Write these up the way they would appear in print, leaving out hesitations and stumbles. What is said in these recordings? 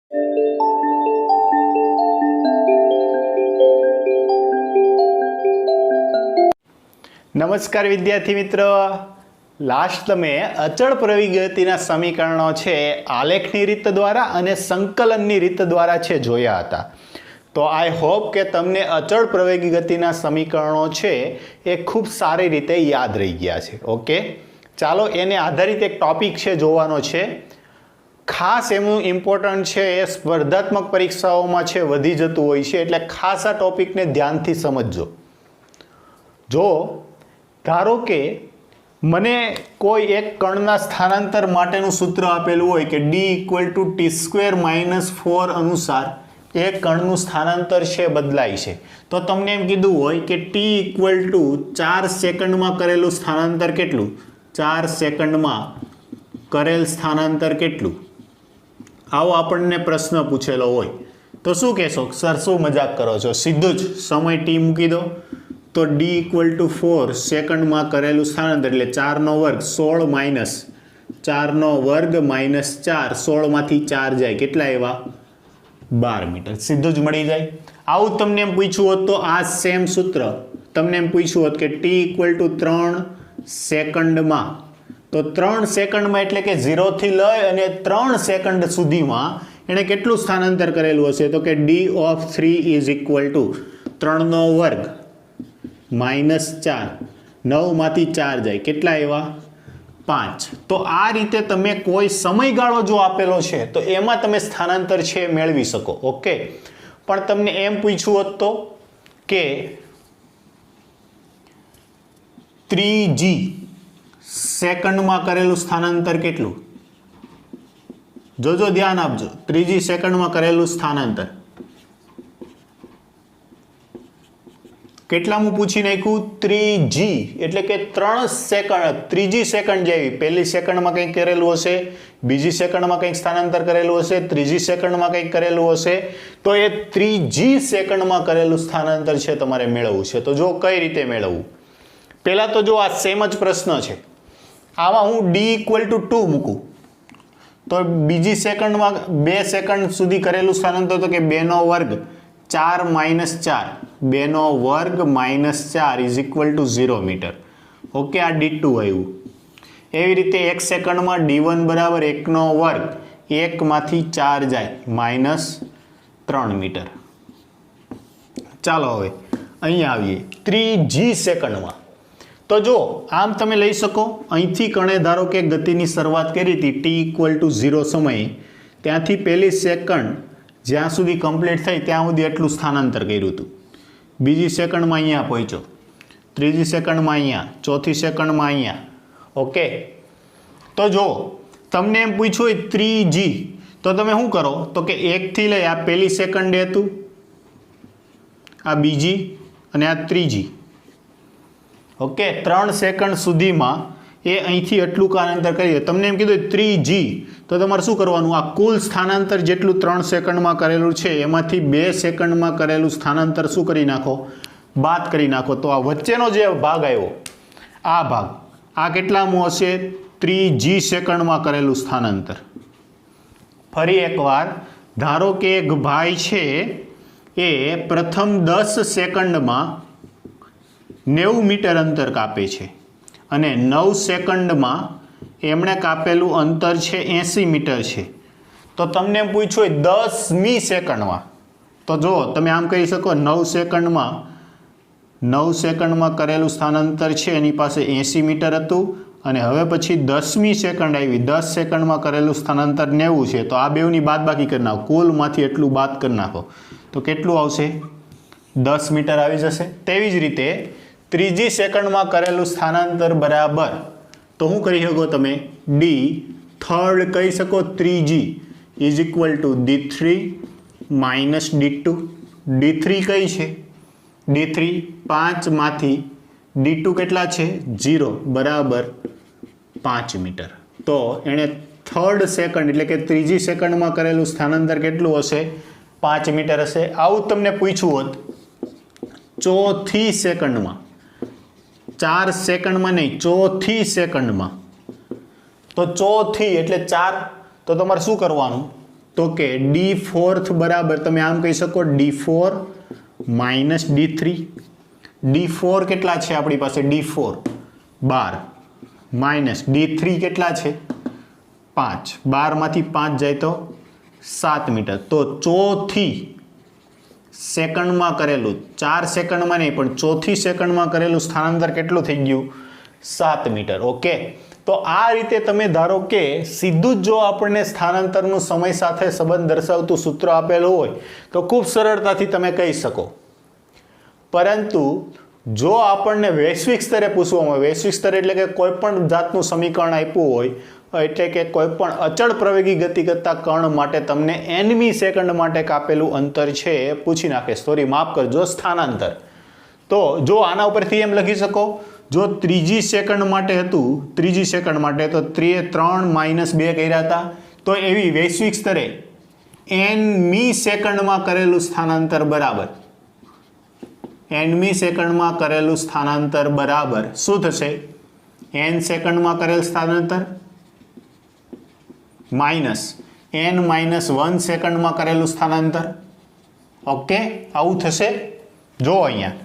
નમસ્કાર વિદ્યાર્થી મિત્રો, લાસ્ટ તમે અચળ પ્રવિગતિના સમીકરણો છે આલેખની રીત દ્વારા અને સંકલનની રીત દ્વારા છે જોયા હતા. તો આઈ હોપ કે તમને અચળ પ્રવેગી સમીકરણો છે એ ખૂબ સારી રીતે યાદ રહી ગયા છે. ઓકે, ચાલો એને આધારિત એક ટોપિક છે જોવાનો છે. ખાસ એમનું ઇમ્પોર્ટન્ટ છે, એ સ્પર્ધાત્મક પરીક્ષાઓમાં છે વધી જતું હોય છે, એટલે ખાસ આ ટોપિકને ધ્યાનથી સમજજો. જો ધારો કે મને કોઈ એક કણના સ્થાનાંતર માટેનું સૂત્ર આપેલું હોય કે d = t² - 4 અનુસાર એ કણનું સ્થાનાંતર છે બદલાય છે, તો તમને એમ કીધું હોય કે t = 4 સેકન્ડમાં કરેલું સ્થાનાંતર કેટલું, 4 સેકન્ડમાં કરેલ સ્થાનાંતર કેટલું, આવો આપણને પ્રશ્ન પૂછેલો હોય તો શું કહેશો? સર શું મજાક કરો છો? સીધું જ સમય t મૂકી દો. તો d = 4 સેકન્ડમાં કરેલું સ્થાનાંતર એટલે 4 નો વર્ગ 16 માઇનસ 4 નો વર્ગ માઇનસ 4, 16 માંથી 4 જાય, કેટલા એવા? 12 મીટર. સીધું જ મળી જાય. આવું તમને એમ પૂછ્યું હોત તો આ સેમ સૂત્ર તમને એમ પૂછ્યું હોત કે t = 3 સેકન્ડમાં, તો 3 સેકન્ડમાં એટલે કે 0 થી લઈ અને 3 સેકન્ડ સુધીમાં એણે કેટલું સ્થાનાંતર કરેલું હશે? તો કે d(3) = 3 નો વર્ગ માઇનસ 4, 9 માંથી 4 જાય, કેટલા એવા? 5. તો આ રીતે તમે કોઈ સમયગાળો જો આપેલો છે તો એમાં તમે સ્થાનાંતર છે મેળવી શકો. ઓકે, પણ તમને એમ પૂછ્યું હોત તો કે 3g સેકન્ડમાં કરેલું સ્થાનાંતર કેટલું? જોજો, ધ્યાન આપજો. 3g સેકન્ડમાં કરેલું સ્થાનાંતર કેટલામું પૂછી નાખ્યું? 3g એટલે કે 3 સેકન્ડ, ત્રીજી સેકન્ડ જેવી. પહેલી સેકન્ડમાં કંઈક કરેલું હશે, બીજી સેકન્ડમાં કંઈક સ્થાનાંતર કરેલું હશે, ત્રીજી સેકન્ડમાં કંઈક કરેલું હશે, તો એ 3g સેકન્ડમાં કરેલું સ્થાનાંતર છે તમારે મેળવવું છે. તો જો કઈ રીતે મેળવવું? પહેલા તો જો આ સેમ જ પ્રશ્ન છે, આમાં હું d = 2 મૂકું તો બીજી સેકન્ડમાં 2 સેકન્ડ સુધી કરેલું સ્થાનાંતર તો કે 2 નો વર્ગ 4 માઇનસ 4, 2 નો વર્ગ માઇનસ 4 = 0 મીટર. ઓકે, આ d2 આવ્યું. એવી રીતે 1 સેકન્ડમાં d1 = 1 નો વર્ગ, 1 માંથી 4 જાય, -3 મીટર. ચાલો હવે અહીંયા આવીએ 3g સેકન્ડમાં. તો જો આમ તમે લઈ શકો, અહીંથી કણે ધારો કે ગતિની શરૂઆત કરી હતી t = 0 સમયે, ત્યાંથી પહેલી સેકન્ડ જ્યાં સુધી કમ્પ્લીટ થઈ ત્યાં સુધી એટલું સ્થાનાંતર કર્યું હતું. બીજી સેકન્ડમાં અહીંયા પહોંચ્યો, ત્રીજી સેકન્ડમાં અહીંયા, ચોથી સેકન્ડમાં અહીંયા. ઓકે, તો જો તમને એમ પૂછ્યું હોય 3g, તો તમે શું કરો? તો કે 1 થી લઈ, આ પહેલી સેકન્ડ હતું, આ બીજી અને આ ત્રીજી. ઓકે, 3 સેકન્ડ સુધીમાં એ અહીંથી એટલું સ્થાનાંતર કરીએ. તમને એમ કીધું 3g, તો તમારે શું કરવાનું? આ કુલ સ્થાનાંતર જેટલું 3 સેકન્ડમાં કરેલું છે એમાંથી 2 સેકન્ડમાં કરેલું સ્થાનાંતર શું કરી નાખો? બાદ કરી નાખો. તો આ વચ્ચેનો જે ભાગ આવ્યો, આ ભાગ, આ કેટલામું હશે? 3g સેકન્ડમાં કરેલું સ્થાનાંતર. ફરી એકવાર ધારો કે એક ભાઈ છે એ પ્રથમ 10 સેકન્ડમાં 90 મીટર અંતર કાપે છે અને 9 સેકન્ડમાં એમણે કાપેલું અંતર છે 80 મીટર છે. તો તમને એમ પૂછ્યું 10મી સેકન્ડમાં, તો જો તમે આમ કહી શકો 9 સેકન્ડમાં કરેલું સ્થાનાંતર છે એની પાસે 80 મીટર હતું, અને હવે પછી 10મી સેકન્ડ આવી, 10 સેકન્ડમાં કરેલું સ્થાનાંતર 90 છે. તો આ બેવની બાદબાકી કરી નાખો, કુલમાંથી એટલું બાદ કરી નાખો તો કેટલું આવશે? 10 મીટર આવી જશે. તેવી જ રીતે ત્રીજી સેકન્ડમાં કરેલું સ્થાનાંતર બરાબર, તો શું કરી શકો તમે? d3 કહી શકો. 3g = d3 - d2. d3 કઈ છે? d3 5 માંથી d2 કેટલા છે? 0 બરાબર 5 મીટર. તો એણે 3rd સેકન્ડ એટલે કે ત્રીજી સેકન્ડમાં કરેલું સ્થાનાંતર કેટલું હશે? 5 મીટર હશે. આવું તમને પૂછ્યું હોત ચોથી સેકન્ડમાં, 4 સેકન્ડમાં નહીં, ચોથી સેકન્ડમાં, તો ચોથી એટલે 4, તો તમારે શું કરવાનું? તો કે d4 બરાબર તમે આમ કહી શકો d4 માઇનસ d3. d4 કેટલા છે આપણી પાસે? d4 12 માઇનસ d3 કેટલા છે? 5. 12 માંથી 5 જાય તો 7 મીટર. તો ચોથી સેકન્ડમાં કરેલું, 4 સેકન્ડમાં નહીં પણ ચોથી સેકન્ડમાં કરેલું સ્થાનાંતર કેટલું થઈ ગયું? 7 મીટર. ઓકે, તો આ રીતે તમે ધારો કે સીધું જ જો આપણને સ્થાનાંતરનું સમય સાથે સંબંધ દર્શાવતું સૂત્ર આપેલું હોય તો ખૂબ સરળતાથી તમે કહી શકો. પરંતુ જો આપણને વૈશ્વિક સ્તરે પૂછવામાં આવે, વૈશ્વિક સ્તરે એટલે કે કોઈ પણ જાતનું સમીકરણ આપ્યું હોય, એટલે કે કોઈ પણ અચળ પ્રવેગી ગતિ કરતા કણ માટે તમને nમી સેકન્ડ માટે કાપેલું અંતર છે એ પૂછી નાખે, સોરી માફ કરજો, સ્થાનાંતર. તો જો આના ઉપરથી એમ લખી શકો, જો ત્રીજી સેકન્ડ માટે હતું, ત્રીજી સેકન્ડ માટે તો 3 માઇનસ 2 કર્યા હતા, તો એવી વૈશ્વિક સ્તરે nમી સેકન્ડમાં કરેલું સ્થાનાંતર બરાબર, nમી સેકન્ડમાં કરેલું સ્થાનાંતર બરાબર શું થશે? n સેકન્ડમાં કરેલ સ્થાનાંતર માઇનસ n-1 સેકન્ડમાં કરેલું સ્થાનાંતર. ઓકે, આવું થશે. જો અહીંયા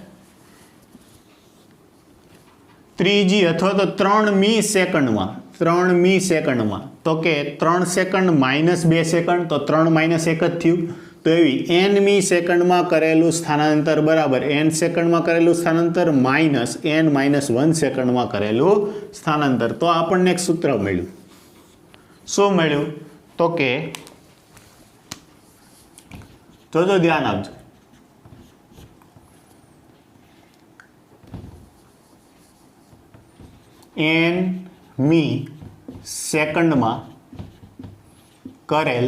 ત્રીજી અથવા તો 3મી સેકન્ડમાં, 3મી સેકન્ડમાં તો કે 3 સેકન્ડ માઇનસ 2 સેકન્ડ, તો 3 માઇનસ 1 જ થયું. તો એવી nમી સેકન્ડમાં કરેલું સ્થાનાંતર બરાબર n સેકન્ડમાં કરેલું સ્થાનાંતર માઇનસ n-1 સેકન્ડમાં કરેલું સ્થાનાંતર. તો આપણને એક સૂત્ર મળ્યું. શું મળ્યું? તો કે જોજો, ધ્યાન આપજો, nમી સેકન્ડમાં કરેલ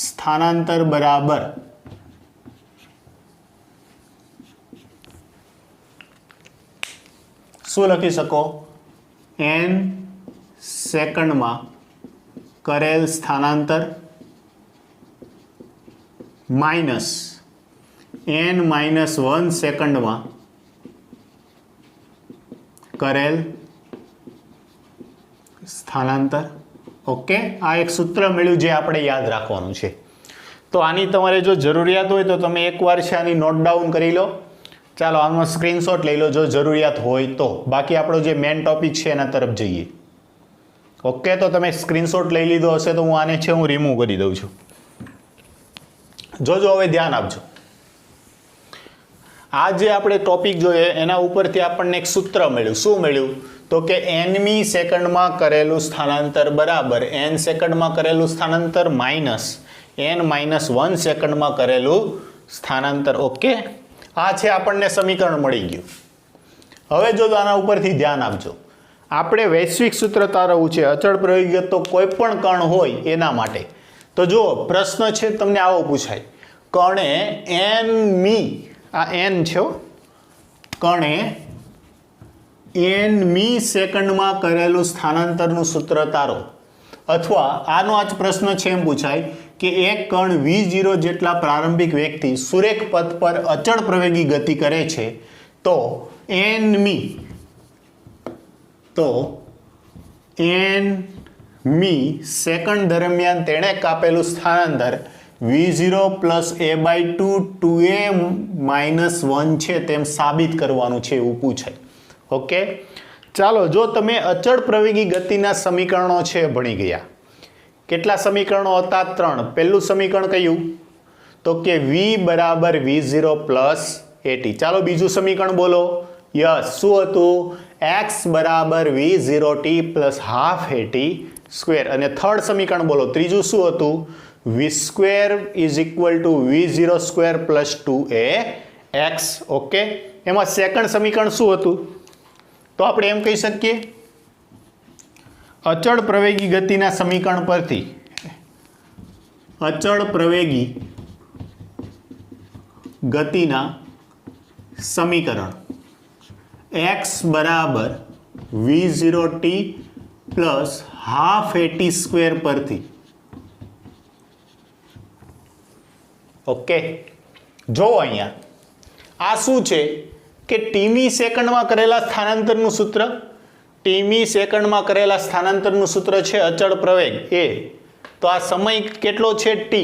સ્થાનાંતર બરાબર શું લખી શકો? n સેકન્ડમાં કરેલ સ્થાનાંતર માઇનસ n-1 સેકન્ડમાં કરેલ સ્થાનાંતર. ઓકે, આ એક સૂત્ર મળ્યું જે આપણે યાદ રાખવાનું છે. તો આની તમારે જો જરૂરિયાત હોય તો તમે એકવાર છે આની નોટ ડાઉન કરી લો. ચાલો આનો સ્ક્રીનશોટ લઈ લો જો જરૂરિયાત હોય તો. બાકી આપણો જે મેઇન ટોપિક છે એના તરફ જઈએ. ઓકે, તો તમે સ્ક્રીનશોટ લઈ લીધો હશે તો હું આને છે હું રિમૂવ કરી દઉં છું. જોજો, હવે ધ્યાન આપજો. આ જે આપણે ટોપિક જોઈએ એના ઉપરથી આપણને એક સૂત્ર મળ્યું. શું મળ્યું? તો કે nમી સેકન્ડમાં કરેલું સ્થાનાંતર બરાબર n સેકન્ડમાં કરેલું સ્થાનાંતર માઇનસ n-1 સેકન્ડમાં કરેલું સ્થાનાંતર. ઓકે, આ છે આપણને સમીકરણ મળી ગયું. હવે જો આના ઉપરથી ધ્યાન આપજો, આપણે વૈશ્વિક સૂત્ર તારવવું છે અચળ પ્રવેગી તો કોઈ પણ કણ હોય એના માટે. તો જો પ્રશ્ન છે તમને આવો પૂછાય, કણે nમી, આ n છે, કણે nમી સેકન્ડમાં કરેલું સ્થાનાંતરનું સૂત્ર તારો. અથવા આનો આ જ પ્રશ્ન છે એમ પૂછાય કે એક કણ v0 જેટલા પ્રારંભિક વેગથી સુરેખ પથ પર અચળ પ્રવેગી ગતિ કરે છે, તો nમી સેકન્ડ દરમિયાન તેણે કાપેલું સ્થાનાંતર v0 પ્લસ a/2 2a-1 છે તેમ સાબિત કરવાનું છે એવું પૂછાય. ઓકે, ચાલો, જો તમે અચળ પ્રવેગી ગતિના સમીકરણો છે ભણી ગયા. કેટલા સમીકરણો હતા? 3. પહેલું સમીકરણ કયું? તો કે v બરાબર v0 પ્લસ at. ચાલો બીજું સમીકરણ બોલો. યસ, શું હતું? x બરાબર v0t plus half at square. અને થર્ડ સમીકરણ બોલો, ત્રીજું શું હતું? v square is equal to v0 square plus 2ax. Okay, એમાં સેકન્ડ સમીકરણ શું હતું? તો આપણે એમ કહી શકીએ અચળ પ્રવેગી ગતિના સમીકરણ પરથી અચળ પ્રવેગી ગતિના સમીકરણ x બરાબર v0t plus half at square પરથી. ઓકે, જો અહીંયા આ શું છે કે ટીમી સેકન્ડમાં કરેલા સ્થાનાંતરનું સૂત્ર, ટીમી સેકન્ડમાં કરેલા સ્થાનાંતરનું સૂત્ર છે અચળ પ્રવેગ એ તો આ સમય કેટલો છે t.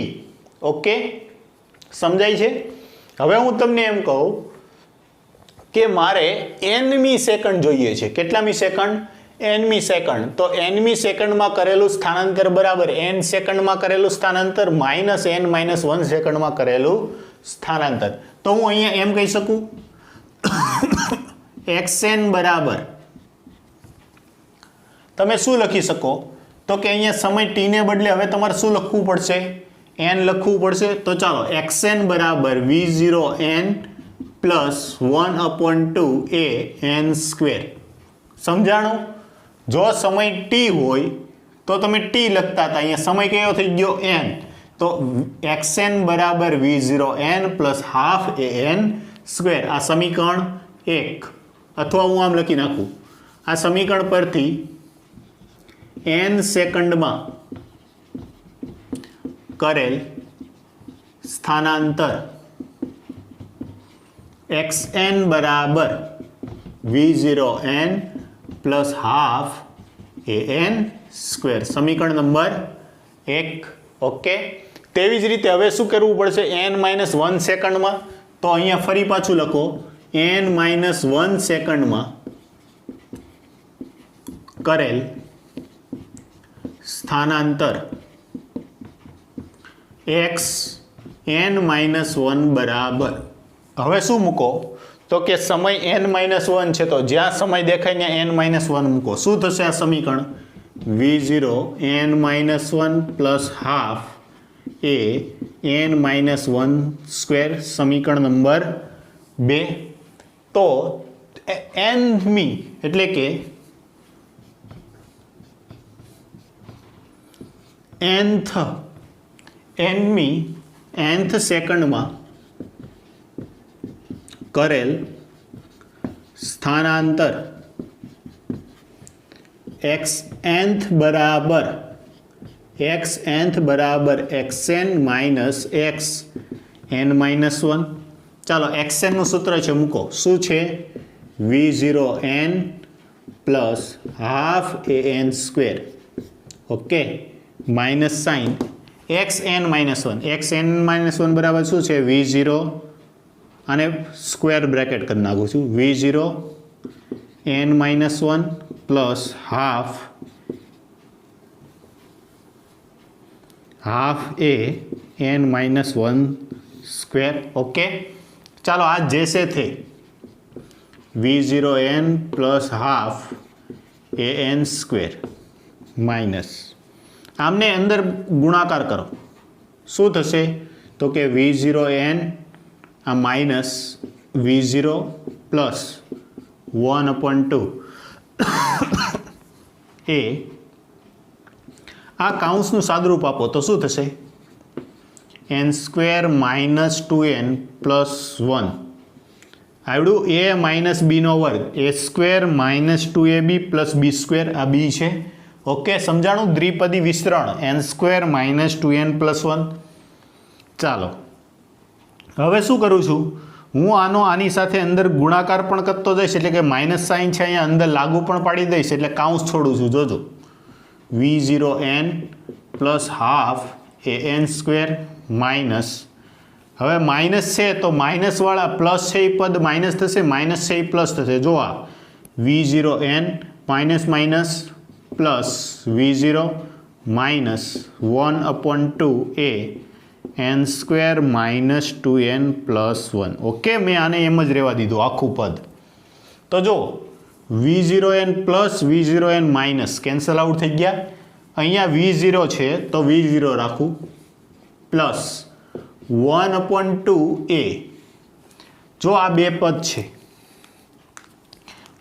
ઓકે, સમજાય છે? હવે હું તમને એમ કહું કે મારે nમી સેકન્ડ જોઈએ છે. કેટલામી સેકન્ડ? nમી સેકન્ડ. તો nમી સેકન્ડમાં કરેલું સ્થાનાંતર બરાબર n સેકન્ડમાં કરેલું સ્થાનાંતર માઇનસ n માઇનસ 1 સેકન્ડમાં કરેલું સ્થાનાંતર. તો હું અહીંયા એમ કહી શકું xn બરાબર, તમે શું લખી શકો? તો કે અહીંયા સમય t ને બદલે હવે તમારે શું લખવું પડશે? n લખવું પડશે. તો ચાલો xn બરાબર v0n plus 1/2 a n square. સમજાણું? જો સમય t હોય તો તમે t લખતા હતા, અહીંયા સમય કયો થઈ ગયો? n. તો xn બરાબર v0n plus half an square. આ સમીકરણ 1, અથવા હું આમ લખી નાખું, આ સમીકરણ પરથી n સેકન્ડમાં કરેલ સ્થાનાંતર xn બરાબર v0n plus half an square. સમીકરણ નંબર 1. ઓકે, તેવી જ રીતે હવે શું કરવું પડશે? n માઇનસ 1 સેકન્ડમાં. તો અહીંયા ફરી પાછું લખો, n માઇનસ 1 સેકન્ડમાં કરેલ સ્થાનાંતર x n માઇનસ 1 બરાબર. હવે શું મૂકો? તો કે સમય n માઇનસ 1 છે, તો જ્યાં સમય દેખાય ત્યાં n માઇનસ 1 મૂકો. શું થશે આ સમીકરણ? v0 n minus 1 plus half a n minus 1 square. સમીકરણ નંબર 2. તો nમી એટલે કે nth સેકન્ડમાં કરેલ સ્થાનાંતર xnth બરાબર xn minus x n minus 1. ચાલો xn નું સૂત્ર છે, મૂકો. શું છે? v0n plus half an square. Okay, minus sign xn minus 1. xn minus 1 બરાબર શું છે? v0, અને સ્ક્વેર બ્રેકેટ કરી નાખું છું, v0 n minus 1 plus half a n minus 1 square. Okay, ચાલો આ जैसे थे v0n plus half a n square minus, આમને અંદર ગુણાકાર કરો. શું થશે? તો કે v0n આ માઇનસ v0 પ્લસ 1/2 એ આ કાઉન્સનું સાદુરૂપ આપો તો શું થશે? n square minus 2n plus 1 આવડું a માઇનસ બીનો વર્ગ, a square minus 2ab plus b square. આ b છે. ઓકે, સમજાણું? દ્વિપદી વિસ્તરણ n square minus 2n plus 1. ચાલો હવે શું કરું છું? હું આની સાથે અંદર ગુણાકાર પણ કરતો જઈશ, એટલે કે માઇનસ સાઇન છે અહીંયા અંદર લાગુ પણ પાડી દઈશ, એટલે કાઉન્સ છોડું છું. જોજો, v0n plus half a n square minus, હવે માઇનસ છે તો માઇનસવાળા પ્લસ છે એ પદ માઇનસ થશે, માઇનસ છે એ પ્લસ થશે. જો આ v0n minus minus plus v0 minus 1/2 એ n square minus 2n plus 1. Okay, મેં આને એમ જ રહેવા દીધું આખું પદ. તો જો v0n plus v0n minus cancel out થઈ ગયા. અહીંયા v0 છે તો v0 રાખું પ્લસ 1/2 a. જો આ બે પદ છે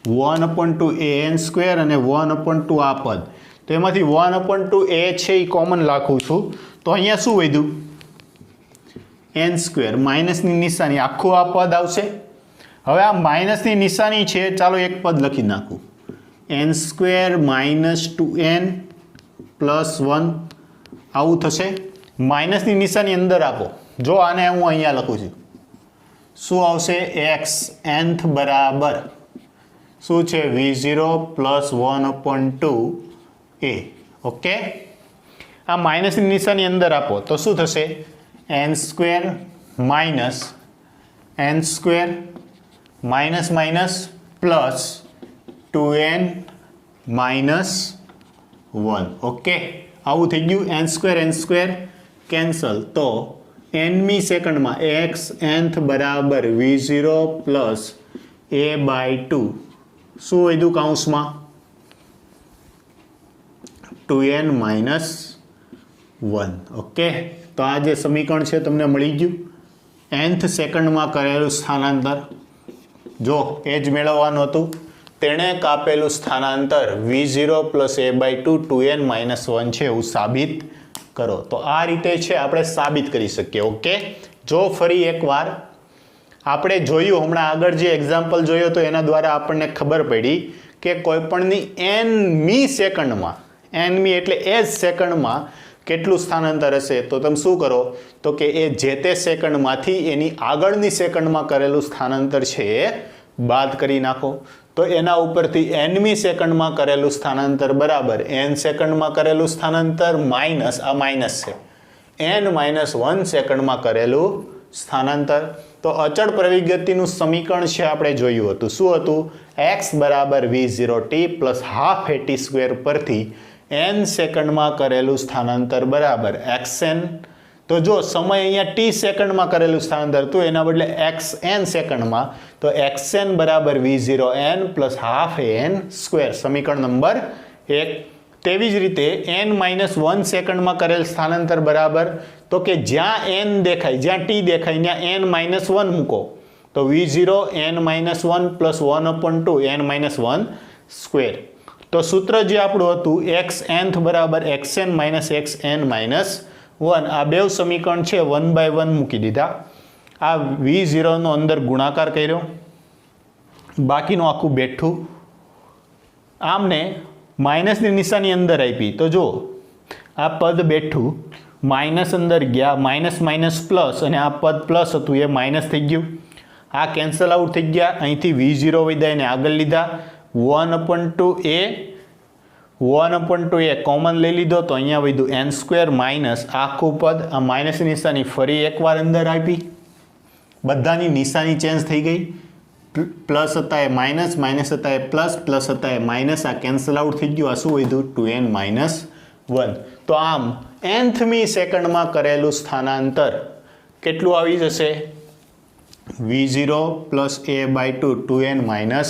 1/2 an સ્ક્વેર અને 1/2 આ પદ, તો એમાંથી 1/2 a છે એ કોમન રાખું છું. તો અહીંયા શું વધ્યું? n સ્ક્વેર, માઇનસની નિશાની, આખું આ પદ આવશે. હવે આ માઇનસની નિશાની છે, ચાલો એક પદ લખી નાખું, n square minus 2n plus 1 આવું થશે. માઇનસની નિશાની અંદર આપો. જો આને હું અહીંયા લખું છું, શું આવશે? x nth બરાબર શું છે? v0 plus 1/2 a. ઓકે, આ માઇનસની નિશાની અંદર આપો તો શું થશે? n square minus n square minus minus plus 2n minus 1. Okay, આવું થઈ ગયું. n સ્ક્વેર કેન્સલ, તો nમી સેકન્ડમાં x nth બરાબર v0 પ્લસ a/2 શું વધ્યું કૌંસમાં? 2n minus 1. ઓકે, તો આ જે સમીકરણ છે તમને મળી ગયું. nth સેકન્ડમાં કરેલું સ્થાનાંતર જો એ જ મેળવવાનું હતું. તેણે કાપેલું સ્થાનાંતર v0 plus a/2 2n minus 1 છે એવું સાબિત કરો. તો આ રીતે છે આપણે સાબિત કરી શકીએ. ઓકે, જો ફરી એકવાર આપણે જોયું, હમણાં આગળ જે એક્ઝામ્પલ જોયો તો એના દ્વારા આપણને ખબર પડી કે કોઈપણની nમી સેકન્ડમાં, nમી એટલે એ જ સેકન્ડમાં કેટલું સ્થાનાંતર હશે, તો તમે શું કરો તો કે એ જે તે સેકન્ડમાંથી એની આગળની સેકન્ડમાં કરેલું સ્થાનાંતર છે એ બાદ કરી નાખો. તો એના ઉપરથી nમી સેકન્ડમાં કરેલું સ્થાનાંતર બરાબર n સેકન્ડમાં કરેલું સ્થાનાંતર માઇનસ આ માઇનસ છે n માઇનસ 1 સેકન્ડમાં કરેલું સ્થાનાંતર. તો અચળ પ્રવિગતિનું સમીકરણ છે આપણે જોયું હતું. શું હતું? x બરાબર v0t plus half at square પરથી n સેકન્ડમાં કરેલું સ્થાનાંતર બરાબર xn. તો જો સમય અહીંયા t સેકન્ડમાં કરેલું સ્થાનાંતર તો એના બદલે xn સેકન્ડમાં, તો xn બરાબર v0n plus half an square, સમીકરણ નંબર 1. તેવી જ રીતે n માઇનસ 1 સેકન્ડમાં કરેલ સ્થાનાંતર બરાબર, તો કે જ્યાં n દેખાય, જ્યાં t દેખાય ત્યાં n માઇનસ 1 મૂકો, તો v0 n minus 1 plus 1/2 n minus 1 square. તો સૂત્ર જે આપણું હતું xnth બરાબર xn માઇનસ xn માઇનસ 1, આ બે સમીકરણ છે 1/1 મૂકી દીધા. આ v0નો અંદર ગુણાકાર કર્યો, બાકીનું આખું બેઠું. આમને માઇનસની નિશાની અંદર આપી તો જો આ પદ બેઠું, માઇનસ અંદર ગયા, માઇનસ માઇનસ પ્લસ, અને આ પદ પ્લસ હતું એ માઇનસ થઈ ગયું. આ કેન્સલ આઉટ થઈ ગયા. અહીંથી v0 વધ્યા એને આગળ લીધા, 1/2a કોમન લઈ લીધો તો અહીંયા વધ્યું n સ્ક્વેર માઇનસ આખું પદ. આ માઇનસની નિશાની ફરી એકવાર અંદર આપી, બધાની નિશાની ચેન્જ થઈ ગઈ. પ્લસ હતા એ માઇનસ, માઇનસ હતા એ પ્લસ, પ્લસ હતા એ માઇનસ. આ કેન્સલ આઉટ થઈ ગયું. આ શું વધ્યું? 2n minus 1. તો આમ nthમી સેકન્ડમાં કરેલું સ્થાનાંતર કેટલું આવી જશે? v0 plus a/2 2n minus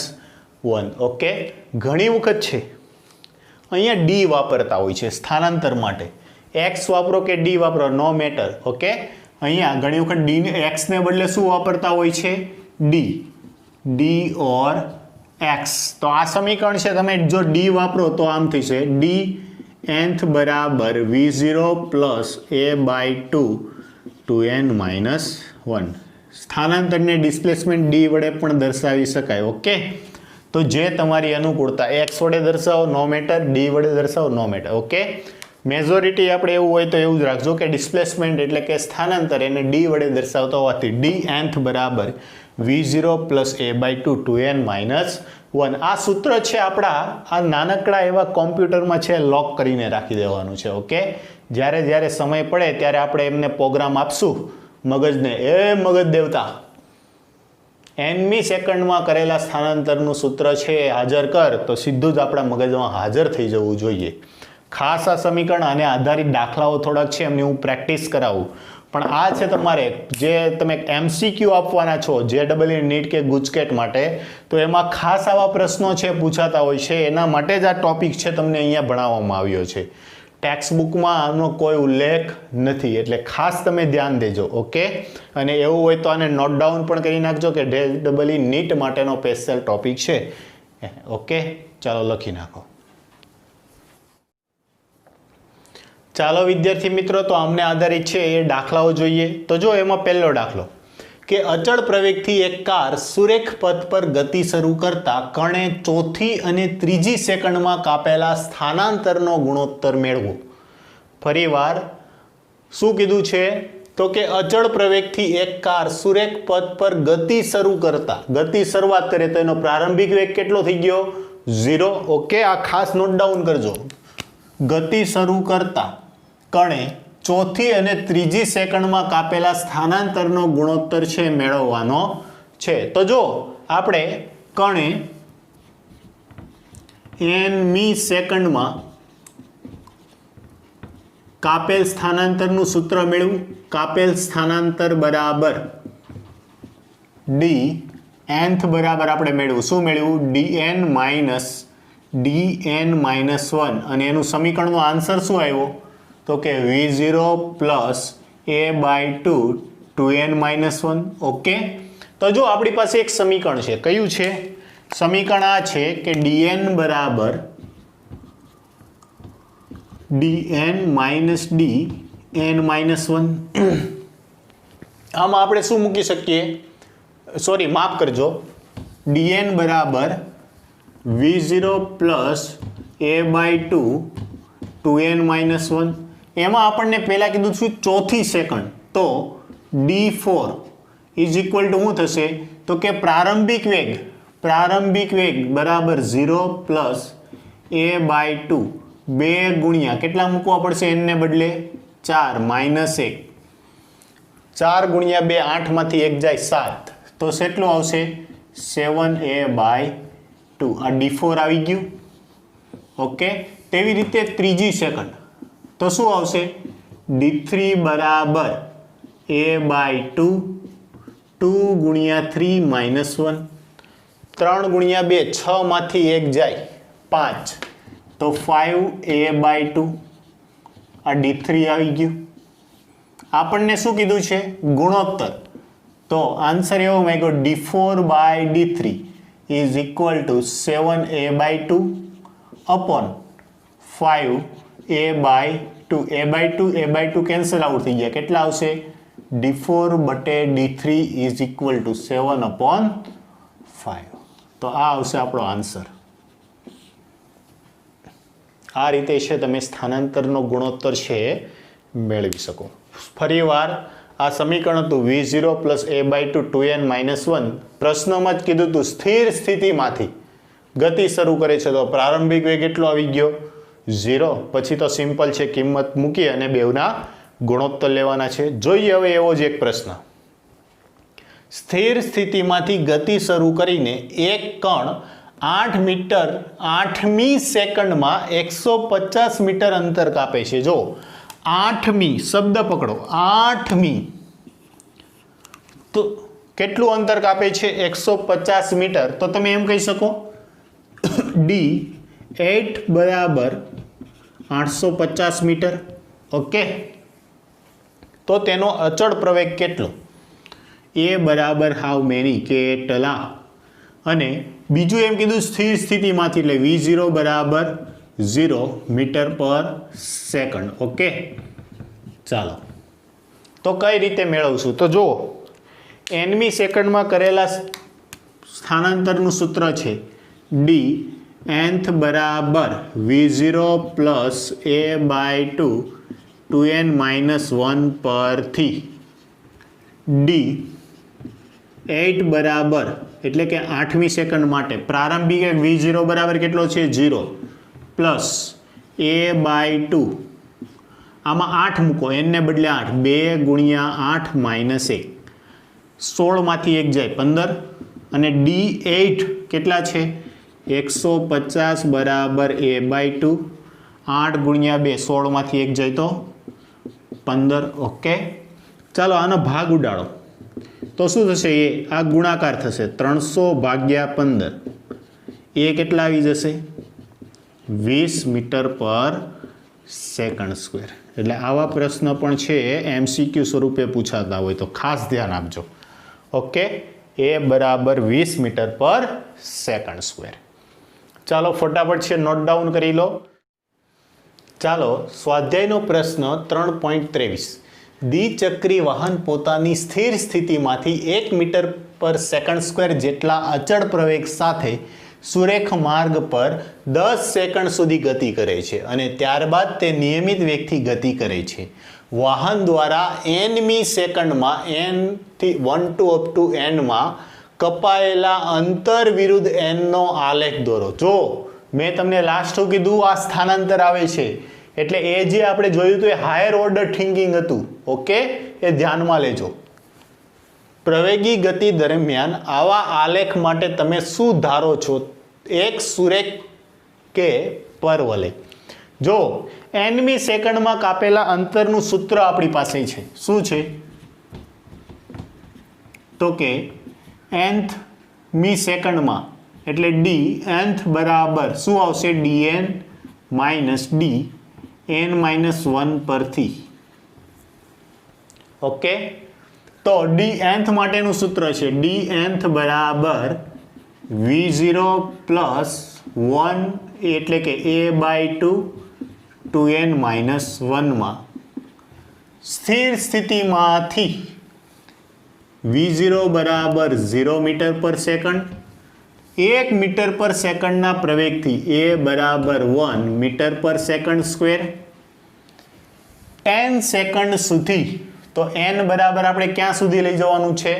1. Okay, ઘણી વખત છે અહીંયા ડી વાપરતા હોય છે સ્થાનાંતર માટે. એક્સ વાપરો કે ડી વાપરો, નો મેટર. ઓકે, અહીંયા ઘણી વખત ડી એક્સને બદલે શું વાપરતા હોય છે? ડી, ડી ઓર એક્સ. તો આ સમીકરણ છે, તમે જો ડી વાપરો તો આમ થશે ડી nth બરાબર v0 plus a/2 2n minus 1. સ્થાનાંતરને ડિસ્પ્લેસમેન્ટ ડી વડે પણ દર્શાવી શકાય. ઓકે, તો જે તમારી અનુકૂળતા, એક્સ વડે દર્શાવો નો મેટર, ડી વડે દર્શાવો નો મેટર. ઓકે, મેજોરિટી આપણે એવું હોય તો એવું જ રાખજો કે ડિસ્પ્લેસમેન્ટ એટલે કે સ્થાનાંતર એને ડી વડે દર્શાવતા હોવાથી ડી nth બરાબર v0 plus a/2 2n minus 1. આ સૂત્ર છે આપણા આ નાનકડા એવા કોમ્પ્યુટરમાં છે લોક કરીને રાખી દેવાનું છે. ઓકે, જ્યારે જ્યારે સમય પડે ત્યારે આપણે એમને પ્રોગ્રામ આપશું મગજને, એ મગજ દેવતા nમી સેકન્ડમાં કરેલા સ્થાનાંતરનું સૂત્ર છે હાજર કર, તો સીધું જ આપણા મગજમાં હાજર થઈ જવું જોઈએ. ખાસ આ સમીકરણ અને આધારિત દાખલાઓ થોડાક છે એમની હું પ્રેક્ટિસ કરાવું. પણ આ છે તમારે જે તમે MCQ આપવાના છો JEE નીટ કે ગુજકેટ માટે, તો એમાં ખાસ આવા પ્રશ્નો છે પૂછાતા હોય છે, એના માટે જ આ ટોપિક છે તમને અહીંયા ભણાવવામાં આવ્યો છે. ટેક્સ્ટબુકમાં આનો કોઈ ઉલ્લેખ નથી, એટલે ખાસ તમે ધ્યાન દેજો. ઓકે, અને એવું હોય તો આને નોટ ડાઉન પણ કરી નાખજો કે JEE નીટ માટેનો સ્પેશિયલ ટોપિક છે. ઓકે, ચાલો લખી નાખો. ચાલો વિદ્યાર્થી મિત્રો, તો અમને આધારિત છે એ દાખલાઓ જોઈએ. તો જો એમાં પહેલો દાખલો કે અચળ પ્રવેગથી એક કાર સુરેખ પથ પર ગતિ શરૂ કરતા કણે ચોથી અને ત્રીજી સેકન્ડમાં કાપેલા સ્થાનાંતરનો ગુણોત્તર મેળવો. ફરીવાર શું કીધું છે? તો કે અચળ પ્રવેગથી એક કાર સુરેખ પથ પર ગતિ શરૂ કરતા, ગતિ શરૂઆત કરે તો એનો પ્રારંભિક વેગ કેટલો થઈ ગયો? 0. ઓકે, આ ખાસ નોટ ડાઉન કરજો. ગતિ શરૂ કરતા કણે ચોથી અને ત્રીજી સેકન્ડમાં કાપેલા સ્થાનાંતરનો ગુણોત્તર છે મેળવવાનો છે. તો જો આપણે કણે nમી સેકન્ડમાં કાપેલ સ્થાનાંતરનું સૂત્ર મેળવ્યું. કાપેલ સ્થાનાંતર બરાબર ડી nth બરાબર આપણે મેળવ્યું. શું મેળવ્યું? dn માઇનસ 1 અને એનું સમીકરણનો આન્સર શું આવ્યો? તો કે v0 plus a/2 2n minus 1. Okay, તો જો આપણી પાસે એક સમીકરણ છે. કયું છે સમીકરણ? આ છે કે dn બરાબર dn માઇનસ dn માઇનસ 1. આમાં આપણે શું મૂકી શકીએ? સોરી, માફ કરજો, dn બરાબર v0 plus a/2 2n minus 1. એમાં આપણને પહેલાં કીધું છું ચોથી સેકન્ડ, તો d4 ઇઝ ઇક્વલ ટુ શું થશે? તો કે પ્રારંભિક વેગ બરાબર 0 પ્લસ a/2 2 ગુણ્યા કેટલા મૂકવા પડશે? n ને બદલે 4 માઇનસ 1. 4 ગુણ્યા 2 8 માંથી 1 જાય 7, તો કેટલું આવશે? 7a/2. આ d4 આવી ગયું. ઓકે, તેવી રીતે ત્રીજી સેકન્ડ, તો શું આવશે? d3 બરાબર a/2 2 ગુણ્યા 3 માઇનસ 1. 3 ગુણ્યા 2 6 માંથી 1 જાય 5, તો 5a/2. આ d3 આવી ગયું. આપણને શું કીધું છે? ગુણોત્તર. તો આન્સર એવો માંગ્યો d4/d3 is equal to 7a/2 upon 5a/2. a/2 cancel out થઈ ગયા. કેટલા આવશે? d4/d3 is equal to 7/5. તો આ આવશે આપણો આન્સર. આ રીતે છે તમે સ્થાનાંતરનો ગુણોત્તર છે મેળવી શકો. ફરીવાર આ સમીકરણ હતું v0 plus a/2 2n minus 1. પ્રશ્નમાં જ કીધું હતું સ્થિર સ્થિતિમાંથી ગતિ શરૂ કરે છે, તો પ્રારંભિક વેગ કેટલો આવી ગયો? 0. પછી તો સિમ્પલ છે, કિંમત મૂકી અને બેવના ગુણોત્તર લેવાના છે. જોઈએ હવે એવો જ એક પ્રશ્ન. સ્થિર સ્થિતિમાંથી ગતિ શરૂ કરીને એક કણ 8 મીટર 8મી સેકન્ડમાં 150 મીટર અંતર કાપે છે. જો 8મી શબ્દ પકડો, 8મી, તો કેટલું અંતર કાપે છે? 150 મીટર. તો તમે એમ કહી શકો d8 બરાબર 850 મીટર. ઓકે, તો તેનો અચળ પ્રવેગ કેટલો? a બરાબર હાઉ મેની, કેટલા. અને બીજું એમ કીધું સ્થિર સ્થિતિમાંથી, એટલે v0 બરાબર 0 મીટર પર સેકન્ડ. ઓકે, ચાલો તો કઈ રીતે મેળવશું? તો જુઓ, nમી સેકન્ડમાં કરેલા સ્થાનાંતરનું સૂત્ર છે dnth બરાબર v0 plus a/2 2n minus 1 પરથી d8 બરાબર એટલે કે 8મી સેકન્ડ માટે પ્રારંભિક v0 બરાબર કેટલો છે? 0 પ્લસ a/2, આમાં 8 મૂકો, n ને બદલે 8, 2 ગુણ્યા 8 માઇનસ 1, 16 માંથી 1 જાય 15, અને d8 કેટલા છે? 150 બરાબર a/2, 8 ગુણ્યા 2, 16 માંથી 1 જાય તો 15. ઓકે, ચાલો આનો ભાગ ઉડાડો તો શું થશે? આ ગુણાકાર થશે 300 ભાગ્યા 15. એ કેટલા આવી જશે? 20 મીટર પર સેકન્ડ સ્ક્વેર. એટલે આવા પ્રશ્ન પણ છે એમસીક્યુ સ્વરૂપે પૂછાતા હોય, તો ખાસ ધ્યાન આપજો. ઓકે, એ બરાબર 20 મીટર પર સેકન્ડ સ્ક્વેર. ચાલો ફટાફટ છે નોટ ડાઉન કરી લો. ચાલો સ્વાધ્યાયનો પ્રશ્ન 3.23. દ્વિચક્રી વાહન પોતાની સ્થિર સ્થિતિમાંથી 1 મીટર પર સેકન્ડ સ્ક્વેર જેટલા અચળ પ્રવેગ સાથે સુરેખ માર્ગ પર 10 સેકન્ડ સુધી ગતિ કરે છે અને ત્યારબાદ તે નિયમિત વેગથી ગતિ કરે છે. વાહન દ્વારા nમી સેકન્ડમાં n થી 1 to up to n માં કપાયેલા અંતર વિરુદ્ધ n નો આલેખ દોરો. જો મેં તમને લાસ્ટ કીધું આ સ્થાનાંતર આવે છે એટલે એ જે આપણે જોયું હતું એ હાયર ઓર્ડર થિંકિંગ હતું. ઓકે, એ ધ્યાનમાં લેજો. પ્રવેગી ગતિ દરમિયાન આવા આલેખ માટે તમે શું ધારો છો? એક સુરેખ કે પરવલય. જો nમી સેકન્ડમાં કાપેલા અંતરનું સૂત્ર આપણી પાસે છે. શું છે? તો કે nth મી સેકન્ડમાં એટલે d nth બરાબર શું આવશે? dn માઇનસ d n-1 પરથી. ઓકે, તો d nth માટેનું સૂત્ર છે d nth બરાબર v0 પ્લસ 1 એટલે કે a/2 2n-1 માં સ્થિર સ્થિતિમાંથી v0 બરાબર 0 મીટર પર સેકન્ડ, 1 મીટર પર સેકન્ડના પ્રવેગથી a બરાબર 1 મીટર પર સેકન્ડ સ્ક્વેર 10 સેકન્ડ સુધી. તો n બરાબર આપણે ક્યાં સુધી લઈ જવાનું છે?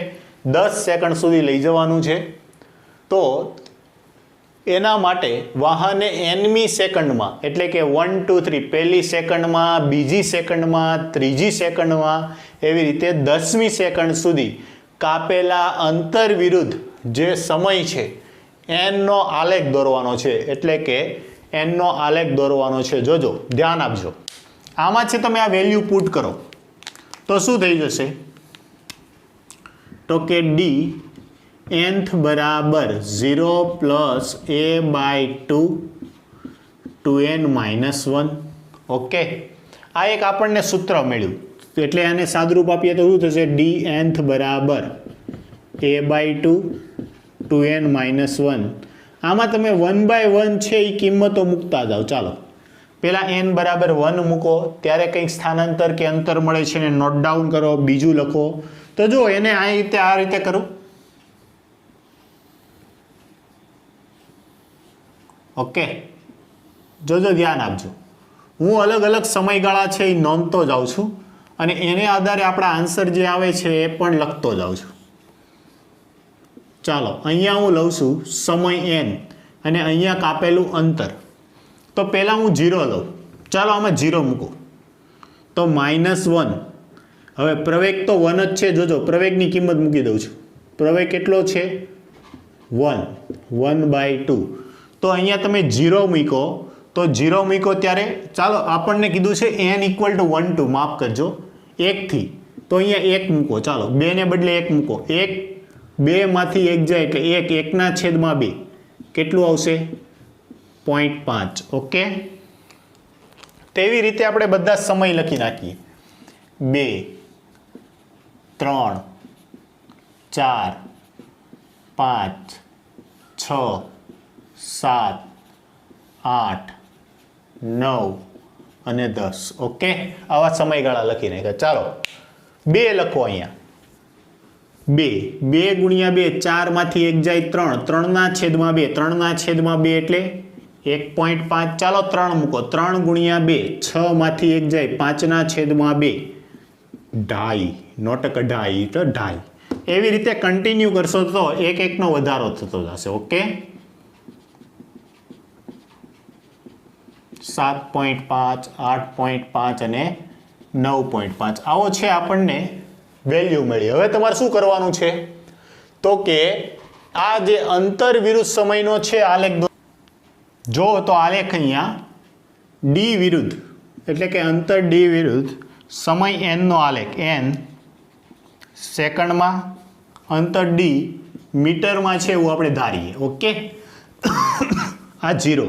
10 સેકન્ડ સુધી લઈ જવાનું છે. તો એના માટે વાહને nમી સેકન્ડમાં એટલે કે 1 2 3 પહેલી સેકન્ડમાં, બીજી સેકન્ડમાં, ત્રીજી સેકન્ડમાં એવી રીતે 10મી સેકન્ડ સુધી કાપેલા અંતર વિરુદ્ધ જે સમય છે nનો આલેખ દોરવાનો છે. એટલે કે nનો આલેખ દોરવાનો છે. જોજો, ધ્યાન આપજો. આમાં છે તમે આ વેલ્યુ પુટ કરો તો શું થઈ જશે? તો કે d nth બરાબર 0 પ્લસ a/2 2n-1. ઓકે, આ એક આપણને સૂત્ર મળ્યું. એટલે આને સાદુરૂપ આપીએ તો શું થશે? d nth બરાબર a/2 2n-1. આમાં તમે 1/1 છે એ કિંમતો મૂકતા જાઓ. ચાલો પહેલાં n બરાબર 1 મૂકો, ત્યારે કંઈક સ્થાનાંતર કે અંતર મળે છે ને નોટ ડાઉન કરો, બીજું લખો. તો જો એને આ રીતે કરું. ઓકે, જોજો, ધ્યાન આપજો. હું અલગ અલગ સમયગાળા છે એ નોંધતો જાઉં છું અને એને આધારે આપણા આન્સર જે આવે છે એ પણ લખતો જાઉં છું. ચાલો અહીંયા હું લઉં છું સમય n અને અહીંયા કાપેલું અંતર. તો પહેલાં હું 0 લઉં. ચાલો આમાં 0 મૂકો તો -1. હવે પ્રવેગ તો 1 જ છે. જોજો, પ્રવેગની કિંમત મૂકી દઉં છું. પ્રવેગ કેટલો છે? 1 1/2. તો અહીંયા તમે 0 મૂકો તો 0 મૂકો ત્યારે ચાલો આપણને કીધું છે n = 1 2, માફ કરજો, 1 થી. તો અહીંયા 1 મૂકો. ચાલો 2 ને બદલે 1 મૂકો. 1 2 માંથી 1 જાય એટલે 1 1/2 કેટલું આવશે? 0.5. ઓકે, તેવી રીતે આપણે બધા સમય લખી નાખીએ. 2 3 4 5 6 7 8 9 અને 10. ઓકે, આવા સમયગાળા લખી નાખ્યા. ચાલો 2 લખો અહીંયા. 2 2 ગુણ્યા 2 4 માંથી 1 જાય 3 3/2 3/2 એટલે 1.5. ચાલો 3 મૂકો. 3 ગુણ્યા 2 6 માંથી 1 જાય 5/2 ઢાઈ, નોટ કઢાઈ તો ઢાઈ. એવી રીતે કન્ટિન્યુ કરશો તો 1 1નો વધારો થતો જશે. ઓકે, 7.5 8.5 અને 9.5 આવો છે આપણને વેલ્યુ મળી. હવે તમારે શું કરવાનું છે? તો કે આ જે અંતર વિરુદ્ધ સમયનો છે આલેખ જો તો આલેખ અહીંયા d વિરુદ્ધ એટલે કે અંતર d વિરુદ્ધ સમય n નો આલેખ. n સેકન્ડમાં, અંતર d મીટરમાં છે એવું આપણે ધારીએ. ઓકે, આ 0.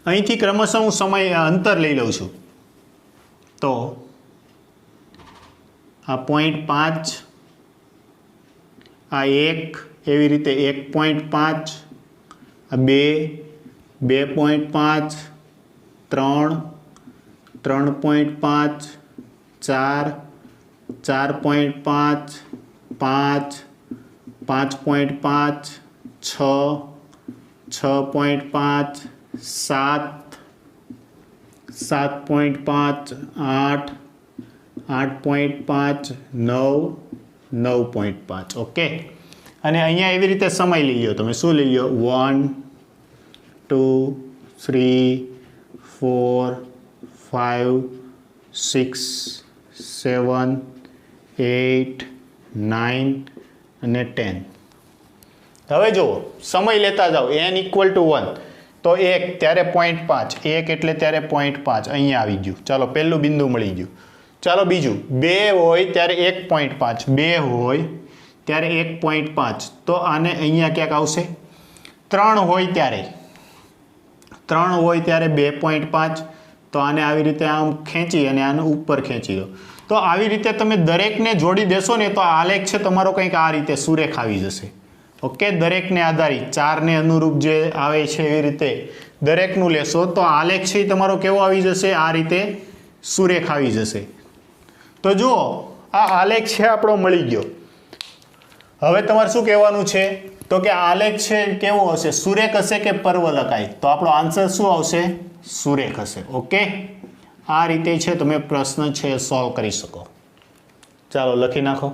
અહીંથી ક્રમશઃ હું સમય અંતર લઈ લઉં છું. તો આ 0.5, આ 1, એવી રીતે 1.5, આ 2, 2.5, 3, 3.5, 4, 4.5, 5, 5.5, 6, 6.5, 7, 7.5, 8, 8.5, 9, 9.5. ઓકે, અને અહીંયા એવી રીતે સમય લઈ લો. તમે શું લઈ લો? 1 2 3 4 5 6 7 8 9 અને 10. હવે જુઓ સમય લેતા જાઓ n = 1 તો 1 ત્યારે 0.5 1 એટલે ત્યારે 0.5 અહીંયા આવી ગયું. ચાલો પહેલું બિંદુ મળી ગયું. ચાલો બીજું 2 હોય ત્યારે 1.5 2 હોય ત્યારે 1.5 તો આને અહીંયા ક્યાંક આવશે. 3 હોય ત્યારે 2.5 તો આને આવી રીતે આમ ખેંચી અને આને ઉપર ખેંચી દો. તો આવી રીતે તમે દરેકને જોડી દેશો ને તો આલેખ છે તમારો કંઈક આ રીતે સુરેખ આવી જશે. ઓકે, દરેકને આધારિત 4ને અનુરૂપ જે આવે છે એવી રીતે દરેકનું લેશો તો આલેખ છે તમારો કેવો આવી જશે, આ રીતે સુરેખ આવી જશે. તો જુઓ આ આલેખ છે આપણો મળી ગયો. હવે તમારે શું કહેવાનું છે તો કે આલેખ છે કેવો હશે, સુરેખ હશે કે પર્વલકાય? તો આપણો આન્સર શું આવશે, સુરેખ હશે. ઓકે, આ રીતે છે તમે પ્રશ્ન છે સોલ્વ કરી શકો. ચાલો લખી નાખો.